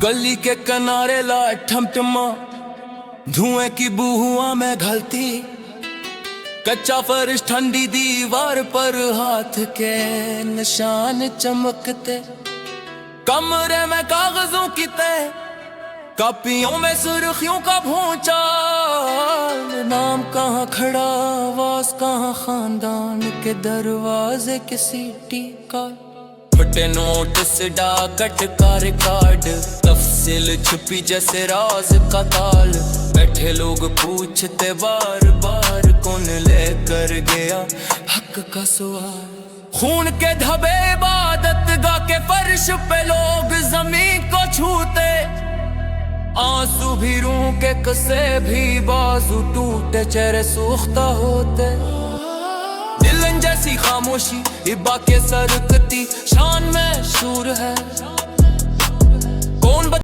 गली के किनारे ला ठमठमा, धुएं की बुहुआ में घलती, कच्चा फर्श ठंडी दीवार पर हाथ के निशान चमकते, कमरे में कागजों की तह, कापियों में सुर्खियों का भूचाल, नाम कहाँ खड़ा आवाज कहाँ खानदान के दरवाजे की सीटी का, फटे नोटिस डाकट का रिकॉर्ड, तफसील छुपी जैसे राज का ताल, बैठे लोग पूछते बार बार कौन लेकर गया हक का सवाल। खून के धब्बे इबादत गा के फर्श पे लोग जमीन को छूते, आंसू भी रूह के कसे भी बाजू टूटे, चेहरे सूखता होते, दिलन जैसी खामोशी इब्बा के सरकती शान में शूर है।